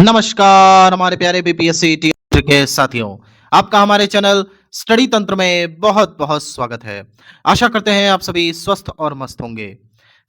नमस्कार हमारे प्यारे बीपीएससी टीचर के साथियों। आपका हमारे चैनल स्टडी तंत्र में बहुत बहुत स्वागत है। आशा करते हैं आप सभी स्वस्थ और मस्त होंगे।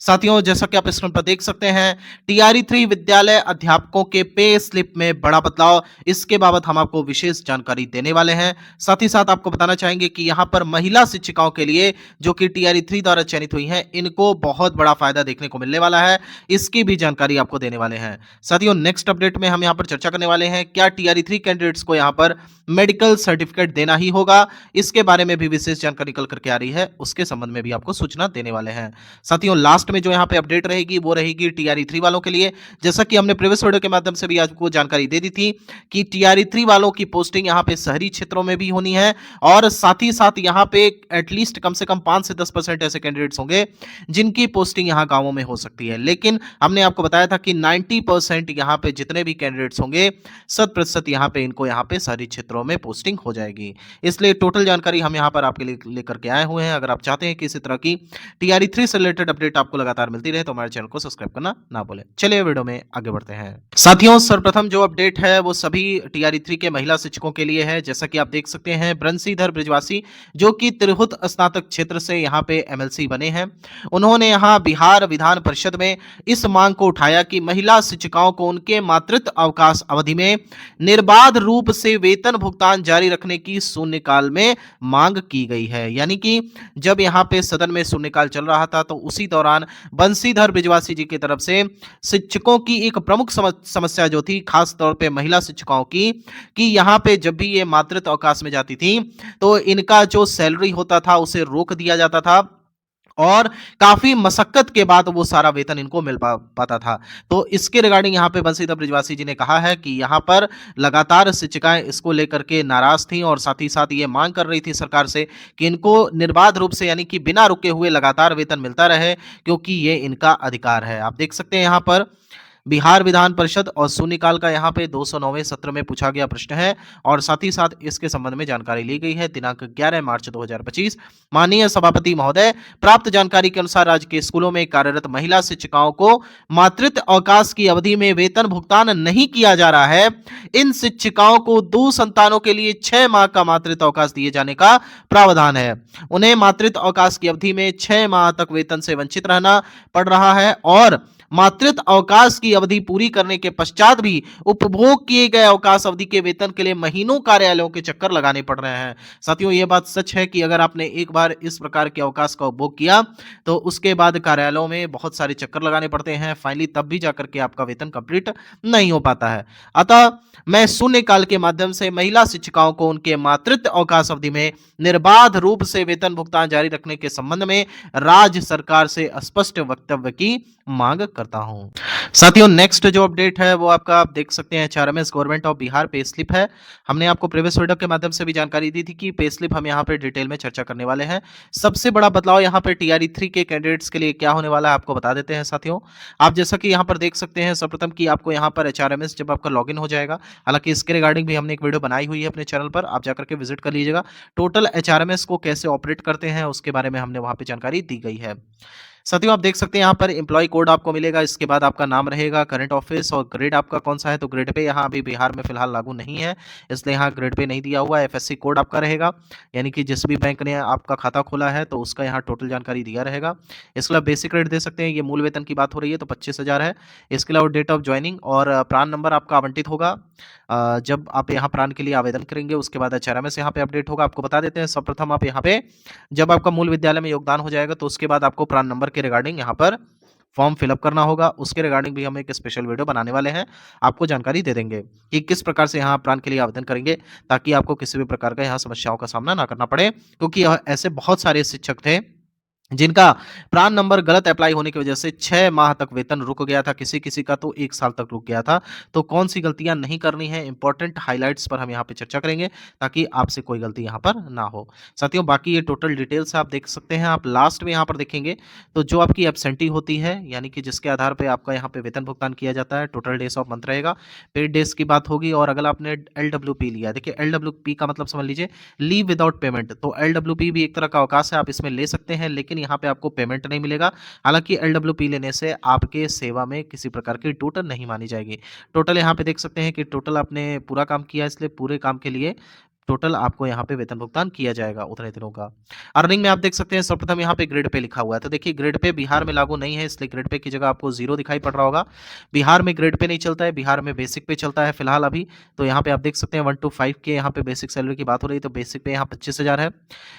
साथियों, जैसा कि आप स्क्रीन पर देख सकते हैं, टीआरई 3 विद्यालय अध्यापकों के पे स्लिप में बड़ा बदलाव, इसके बाबत हम आपको विशेष जानकारी देने वाले हैं। साथ ही साथ आपको बताना चाहेंगे कि यहाँ पर महिला शिक्षिकाओं के लिए जो कि टीआरई 3 द्वारा चयनित हुई हैं, इनको बहुत बड़ा फायदा देखने को मिलने वाला है। इसकी भी जानकारी आपको देने वाले हैं। साथियों, नेक्स्ट अपडेट में हम यहाँ पर चर्चा करने वाले हैं, क्या टीआरई 3 कैंडिडेट्स को यहाँ पर मेडिकल सर्टिफिकेट देना ही होगा। इसके बारे में भी विशेष जानकारी निकल करके आ रही है, उसके संबंध में भी आपको सूचना देने वाले हैं। साथियों, लास्ट में जो यहाँ पे अपडेट रहेगी वो रहेगी टीआरई 3 वालों के लिए। जैसा कि हमने प्रीवियस वीडियो के माध्यम से भी आपको जानकारी दे दी थी कि टीआरई 3 वालों की पोस्टिंग यहाँ पे शहरी क्षेत्रों में भी होनी है और साथ ही साथ यहाँ पे एटलीस्ट कम से कम 5 से 10% ऐसे कैंडिडेट्स होंगे जिनकी पोस्टिंग यहाँ गांवों में हो सकती है। लेकिन हमने आपको बताया था कि 90% यहाँ पे जितने भी कैंडिडेट्स होंगे 100% यहाँ पे इनको यहाँ पे शहरी क्षेत्रों में पोस्टिंग हो जाएगी। इसलिए टोटल जानकारी हम यहाँ पर आपके लिए लेकर के आए हुए हैं। अगर आप चाहते हैं कि इसी तरह की टीआरई 3 से रिलेटेड अपडेट आपको लगातार मिलती रहे तो हमारे चैनल को सब्सक्राइब करना ना भूलें। चलिए वीडियो में आगे बढ़ते हैं। साथियों, सर्वप्रथम जो अपडेट है वो सभी टीआरई 3 के महिला शिक्षकों के लिए है। जैसा कि आप देख सकते हैं, बंसीधर ब्रिजवासी जो कि तिरहुत स्नातक क्षेत्र से यहाँ पे एमएलसी बने हैं, उन्होंने यहाँ बिहार विधान परिषद में इस मांग को उठाया कि महिला शिक्षिकाओं को उनके मातृत्व अवकाश अवधि में निर्बाध रूप से वेतन भुगतान जारी रखने की शून्यकाल में मांग की गई है। यानी कि जब यहाँ पे सदन में शून्यकाल चल रहा था तो उसी दौरान बंसीधर ब्रिजवासी जी की तरफ से शिक्षकों की एक प्रमुख समस्या जो थी, खास तौर पे महिला शिक्षिकाओं की, कि यहाँ पे जब भी ये मातृत्व अवकाश में जाती थी तो इनका जो सैलरी होता था उसे रोक दिया जाता था और काफी मशक्कत के बाद वो सारा वेतन इनको मिल पाता था। तो इसके रिगार्डिंग यहाँ पे बंसीधर ब्रिजवासी जी ने कहा है कि यहाँ पर लगातार शिक्षिकाएं इसको लेकर के नाराज थी और साथ ही साथ ये मांग कर रही थी सरकार से कि इनको निर्बाध रूप से यानी कि बिना रुके हुए लगातार वेतन मिलता रहे, क्योंकि ये इनका अधिकार है। आप देख सकते हैं यहाँ पर बिहार विधान परिषद और शून्यकाल का यहाँ पे 209वें सत्र में पूछा गया प्रश्न है और साथ ही साथ इसके संबंध में जानकारी ली गई है। दिनांक 11 मार्च 2025। माननीय सभापति महोदय, प्राप्त जानकारी के अनुसार राज्य के स्कूलों में कार्यरत महिला शिक्षिकाओं को मातृत्व अवकाश की अवधि में वेतन भुगतान नहीं किया जा रहा है। इन शिक्षिकाओं को 2 संतानों के लिए 6 माह का मातृत्व अवकाश दिए जाने का प्रावधान है। उन्हें मातृत्व अवकाश की अवधि में 6 माह तक वेतन से वंचित रहना पड़ रहा है और मातृत्व अवकाश की अवधि पूरी करने के पश्चात भी उपभोग किए गए अवकाश अवधि के वेतन के लिए महीनों कार्यालयों के चक्कर लगाने पड़ रहे हैं। साथियों, ये बात सच है कि अगर आपने एक बार इस प्रकार के अवकाश का उपभोग किया तो उसके बाद कार्यालयों में बहुत सारे चक्कर लगाने पड़ते हैं, फाइनली तब भी जाकर के आपका वेतन कंप्लीट नहीं हो पाता है। अतः मैं शून्यकाल के माध्यम से महिला शिक्षिकाओं को उनके मातृत्व अवकाश अवधि में निर्बाध रूप से वेतन भुगतान जारी रखने के संबंध में राज्य सरकार से स्पष्ट वक्तव्य की मांग करता हूं। साथियों, नेक्स्ट जो अपडेट है वो आपका आप देख सकते हैं HRMS government of Bihar pay slip है। हमने आपको प्रीवियस वीडियो के माध्यम से भी जानकारी दी थी कि पे स्लिप हम यहाँ पे डिटेल में चर्चा करने वाले हैं। सबसे बड़ा बदलाव यहाँ पे टीआरई 3 के कैंडिडेट्स के लिए क्या होने वाला है आपको बता देते हैं। साथियों, आप जैसा कि यहाँ पर देख सकते हैं, सर्वप्रथम कि आपको यहाँ पर एचआरएमएस जब आपका लॉगिन हो जाएगा, हालांकि इसके रिगार्डिंग भी हमने एक वीडियो बनाई हुई है अपने चैनल पर, आप जाकर के विजिट कर लीजिएगा। टोटल एचआरएमएस को कैसे ऑपरेट करते हैं उसके बारे में हमने वहां पे जानकारी दी गई है। साथियों, आप देख सकते हैं यहाँ पर एम्प्लॉय कोड आपको मिलेगा, इसके बाद आपका नाम रहेगा, करंट ऑफिस और ग्रेड आपका कौन सा है। तो ग्रेड पे यहाँ अभी बिहार में फिलहाल लागू नहीं है, इसलिए यहाँ ग्रेड पे नहीं दिया हुआ है। एफएससी कोड आपका रहेगा, यानी कि जिस भी बैंक ने आपका खाता खोला है तो उसका यहाँ टोटल जानकारी दिया रहेगा। इसके अलावा बेसिक रेट दे सकते हैं, ये मूल वेतन की बात हो रही है तो 25,000 है। इसके अलावा डेट ऑफ ज्वाइनिंग और प्रान नंबर आपका आवंटित होगा जब आप यहाँ प्रान के लिए आवेदन करेंगे। उसके बाद एचआरएमएस यहाँ पे अपडेट होगा। आपको बता देते हैं, सर्वप्रथम आप यहाँ पे जब आपका मूल विद्यालय में योगदान हो जाएगा तो उसके बाद आपको प्रान नंबर के रिगार्डिंग यहाँ पर फॉर्म फिलअप करना होगा। उसके रिगार्डिंग भी हम एक स्पेशल वीडियो बनाने वाले हैं, आपको जानकारी दे देंगे कि किस प्रकार से यहाँ प्रान के लिए आवेदन करेंगे, ताकि आपको किसी भी प्रकार का यहाँ समस्याओं का सामना ना करना पड़े। क्योंकि ऐसे बहुत सारे शिक्षक थे जिनका प्रान नंबर गलत अप्लाई होने की वजह से 6 माह तक वेतन रुक गया था, किसी किसी का तो 1 साल तक रुक गया था। तो कौन सी गलतियां नहीं करनी है, इंपॉर्टेंट हाइलाइट्स पर हम यहाँ पे चर्चा करेंगे ताकि आपसे कोई गलती यहाँ पर ना हो। साथियों, बाकी ये टोटल डिटेल्स आप देख सकते हैं। आप लास्ट में यहाँ पर देखेंगे तो जो आपकी एब्सेंटी होती है, यानी कि जिसके आधार पर आपका यहाँ पे वेतन भुगतान किया जाता है, टोटल डेज ऑफ मंथ रहेगा, पेड डेज की बात होगी। और अगर आपने LWP लिया, देखिए LWP का मतलब समझ लीजिए लीव विदाउट पेमेंट, तो LWP भी एक तरह का अवकाश है, आप इसमें ले सकते हैं, लेकिन लेकिन यहाँ पे आपको पेमेंट नहीं मिलेगा। हालाँकि एलडब्ल्यूपी लेने से आपके सेवा में किसी प्रकार की टोटल नहीं मानी जाएगी। टोटल यहाँ पे देख सकते हैं कि टोटल आपने पूरा काम किया, इसलिए पूरे काम के लिए टोटल आपको यहाँ पे वेतन भुगतान किया जाएगा उतने दिनों का। अर्निंग में आप देख सकते हैं सर्वप्रथम यहाँ पे ग्रेड पे लिखा हुआ है, तो देखिए ग्रेड पे बिहार में लागू नहीं है, इसलिए ग्रेड पे की जगह आपको 0 दिखाई पड़ रहा होगा। बिहार में ग्रेड पे नहीं चलता है, बिहार में बेसिक पे चलता है फिलहाल अभी। तो यहाँ पे आप देख सकते हैं 1 to 5 के यहाँ पे बेसिक सैलरी की बात हो रही है, तो बेसिक पे यहाँ 25,000 है।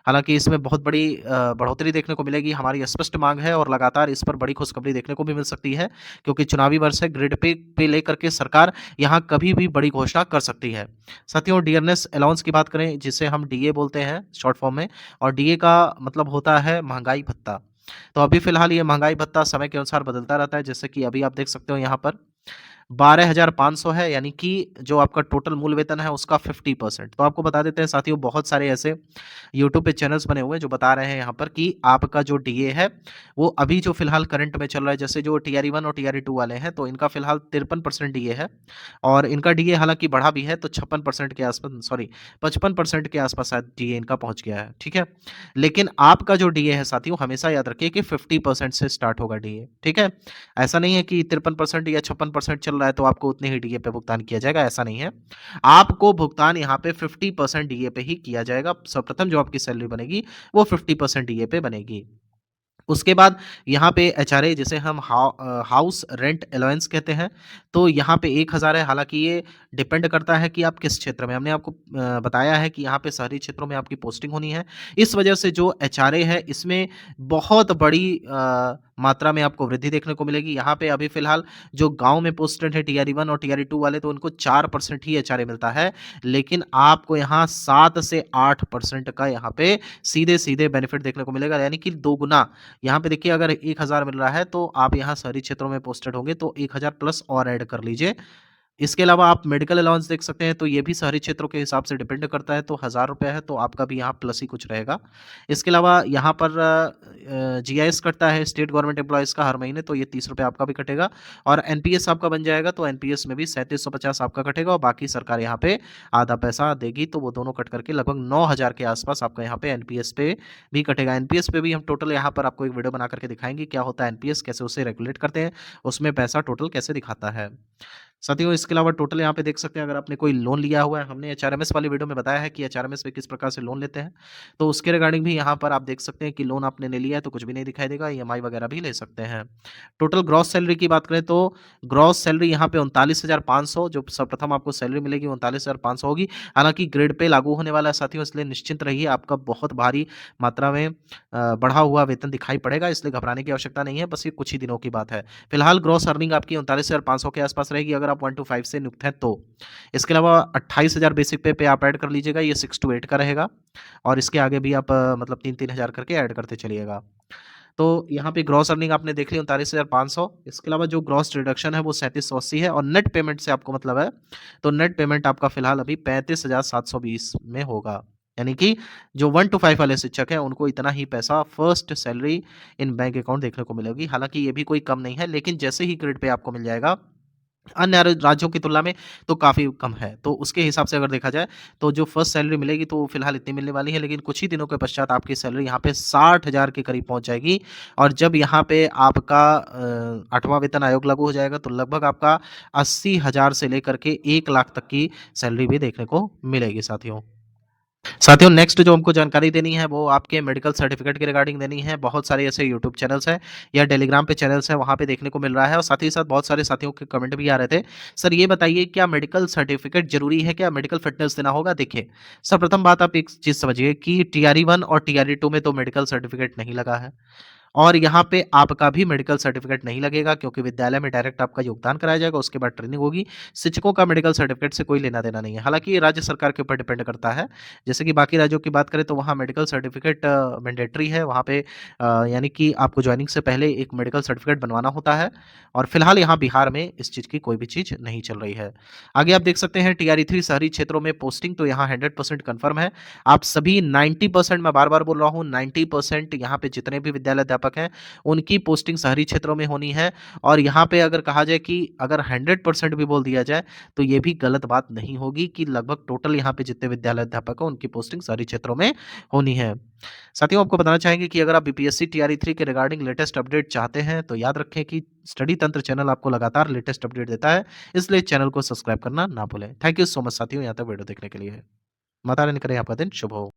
हालाँकि इसमें बहुत बड़ी बढ़ोतरी देखने को मिलेगी, हमारी स्पष्ट माँग है और लगातार इस पर बड़ी खुशखबरी देखने को भी मिल सकती है, क्योंकि चुनावी वर्ष है, ग्रेड पे लेकर के सरकार यहाँ कभी भी बड़ी घोषणा कर सकती है। साथियों, डियरनेस अलाउंस की बात करें, जिसे हम डीए बोलते हैं शॉर्ट फॉर्म में, और डीए का मतलब होता है महंगाई भत्ता। तो अभी फिलहाल ये महंगाई भत्ता समय के अनुसार बदलता रहता है, जैसे कि अभी आप देख सकते हो यहाँ पर 12,500 है, यानी कि जो आपका टोटल मूल वेतन है उसका 50%। तो आपको बता देते हैं साथियों, बहुत सारे ऐसे यूट्यूब पे चैनल्स बने हुए हैं जो बता रहे हैं यहाँ पर कि आपका जो डीए है वो अभी जो फिलहाल करंट में चल रहा है, जैसे जो टीआरई 1 और टीआरई 2 वाले हैं, तो इनका फिलहाल 53% डीए है, और इनका डीए हालांकि बढ़ा भी है, तो 56% के आसपास, सॉरी 55% के आसपास शायद डीए इनका पहुंच गया है, ठीक है। लेकिन आपका जो डीए है साथियों, हमेशा याद रखिए कि 50% से स्टार्ट होगा डीए, ठीक है। ऐसा नहीं है कि 53% या 56% चल रहा है तो आपको उतने ही डीए पे भुगतान किया जाएगा, ऐसा नहीं है। आपको भुगतान यहाँ पे 50% डीए पे ही किया जाएगा। सर्वप्रथम जो आपकी सैलरी बनेगी वो 50% डीए पे बनेगी। उसके बाद यहाँ पे एचआरए, जिसे हम हाउस रेंट अलाउंस कहते हैं, तो यहाँ पे 1000 है। हालाँकि ये डिपेंड करता है कि आप किस क्षेत्र में, हमने आपको बताया है कि यहाँ पे शहरी क्षेत्रों में आपकी पोस्टिंग होनी है। इस वजह से जो एचआरए है इसमें बहुत बड़ी मात्रा में आपको वृद्धि देखने को मिलेगी। यहाँ पे अभी फ़िलहाल जो गाँव में पोस्टेड है टीआरई 1 और टीआरई 2 वाले, तो उनको 4% ही एचआरए मिलता है। लेकिन आपको यहाँ 7 से 8% का यहाँ पे सीधे-सीधे बेनिफिट देखने को मिलेगा, यानी कि 2 गुना। यहाँ पे देखिए अगर 1000 मिल रहा है तो आप यहाँ शहरी क्षेत्रों में पोस्टेड होंगे तो 1000 प्लस और ऐड कर लीजिए। इसके अलावा आप मेडिकल अलाउंस देख सकते हैं, तो ये भी शहरी क्षेत्रों के हिसाब से डिपेंड करता है, तो 1000 रुपये है तो आपका भी यहाँ प्लस ही कुछ रहेगा। इसके अलावा यहाँ पर जीआईएस कटता है स्टेट गवर्नमेंट एम्प्लॉयज़ का हर महीने, तो ये 30 रुपये आपका भी कटेगा, और एनपीएस आपका बन जाएगा, तो एनपीएस में भी 3750 आपका कटेगा, और बाकी सरकार यहाँ पे आधा पैसा देगी, तो वो दोनों कट करके लगभग 9000 के आसपास आपका यहाँ पे एनपीएस पे भी कटेगा। एनपीएस पे भी हम टोटल यहाँ पर आपको एक वीडियो बना करके दिखाएंगे क्या होता है एनपीएस, कैसे उसे रेगुलेट करते हैं, उसमें पैसा टोटल कैसे दिखाता है। साथियों, इसके अलावा टोटल यहाँ पे देख सकते हैं, अगर आपने कोई लोन लिया हुआ है, हमने एचआरएमएस वाली वीडियो में बताया है कि एचआरएमएस पे किस प्रकार से लोन लेते हैं, तो उसके रिगार्डिंग भी यहाँ पर आप देख सकते हैं कि लोन आपने ले लिया है तो कुछ भी नहीं दिखाई देगा, ईएमआई वगैरह भी ले सकते हैं। टोटल ग्रॉस सैलरी की बात करें तो ग्रॉस सैलरी यहाँ पे 39,500 जो सर्वप्रथम आपको सैलरी मिलेगी 39,500 होगी। हालांकि ग्रेड पे लागू होने वाला है साथियों, इसलिए निश्चिंत रहिए, आपका बहुत भारी मात्रा में बढ़ा हुआ वेतन दिखाई पड़ेगा, इसलिए घबराने की आवश्यकता नहीं है, बस ये कुछ ही दिनों की बात है। फिलहाल ग्रॉस अर्निंग आपकी 39,500 के आसपास रहेगी अगर आप 1 to 5 से नियुक्त हैं तो। इसके अलावा 28,000 बेसिक पे आप ऐड कर लीजिएगा, ये 6 to 8 का रहेगा, और इसके आगे भी आप मतलब 3-3 हज़ार करके ऐड करते चलिएगा। तो यहाँ पे ग्रॉस अर्निंग आपने देख ली 39,500। इसके अलावा जो ग्रॉस रिडक्शन है वो 3780 है, और नेट पेमेंट से आपको मतलब है, तो नेट पेमेंट आपका फिलहाल अभी 35,720 में होगा। यानी कि जो 1 to 5 वाले शिक्षक हैं उनको इतना ही पैसा first salary in bank account देखने को मिलेगी। हालाँकि ये भी कोई कम नहीं है, लेकिन जैसे ही ग्रेड पे आपको मिल जाएगा, अन्य राज्यों की तुलना में तो काफ़ी कम है। तो उसके हिसाब से अगर देखा जाए, तो जो फर्स्ट सैलरी मिलेगी तो फिलहाल इतनी मिलने वाली है, लेकिन कुछ ही दिनों के पश्चात आपकी सैलरी यहाँ पे 60,000 के करीब पहुँच जाएगी, और जब यहाँ पे आपका 8वां वेतन आयोग लागू हो जाएगा तो लगभग आपका 80,000 से लेकर के 1 लाख तक की सैलरी भी देखने को मिलेगी साथियों। साथियों, नेक्स्ट जो हमको जानकारी देनी है वो आपके मेडिकल सर्टिफिकेट के रिगार्डिंग देनी है। बहुत सारे ऐसे यूट्यूब चैनल्स हैं या टेलीग्राम पे चैनल्स हैं, वहाँ पे देखने को मिल रहा है, और साथ ही साथ बहुत सारे साथियों के कमेंट भी आ रहे थे, सर ये बताइए क्या मेडिकल सर्टिफिकेट ज़रूरी है, क्या मेडिकल फिटनेस देना होगा? देखिए, सर्वप्रथम बात आप एक चीज़ समझिए कि टीआरई 1 और टीआरई 2 में तो मेडिकल सर्टिफिकेट नहीं लगा है, और यहाँ पे आपका भी मेडिकल सर्टिफिकेट नहीं लगेगा, क्योंकि विद्यालय में डायरेक्ट आपका योगदान कराया जाएगा, उसके बाद ट्रेनिंग होगी। शिक्षकों का मेडिकल सर्टिफिकेट से कोई लेना देना नहीं है। हालाँकि ये राज्य सरकार के ऊपर डिपेंड करता है। जैसे कि बाकी राज्यों की बात करें तो वहाँ मेडिकल सर्टिफिकेट मैंडेटरी है, वहाँ पे यानी कि आपको जॉइनिंग से पहले एक मेडिकल सर्टिफिकेट बनवाना होता है, और फिलहाल यहाँ बिहार में इस चीज़ की कोई भी चीज़ नहीं चल रही है। आगे आप देख सकते हैं टीआरई 3 शहरी क्षेत्रों में पोस्टिंग, तो यहाँ 100% कन्फर्म है। आप सभी 90%, मैं बार-बार बोल रहा हूँ, 90% यहाँ पे जितने भी विद्यालय अध्यापक अध्यापक हैं, उनकी पोस्टिंग शहरी क्षेत्रों में होनी है और यहाँ पे अगर कहा जाए कि अगर 100% भी बोल दिया जाए, तो ये भी गलत बात नहीं होगी कि लगभग टोटल यहाँ पे जितने विद्यालय अध्यापक हैं, उनकी पोस्टिंग शहरी क्षेत्रों में होनी है। साथियों, आपको बताना चाहेंगे कि अगर आप बीपीएससी टीआरई 3 के रिगार्डिंग लेटेस्ट अपडेट चाहते हैं, तो याद रखें कि स्टडी तंत्र चैनल आपको लगातार लेटेस्ट अपडेट देता है, इसलिए चैनल को सब्सक्राइब करना ना भूलें। थैंक यू सो मच साथियों, यहाँ तक वीडियो देखने के लिए। माता रानी करे आपका दिन शुभ हो।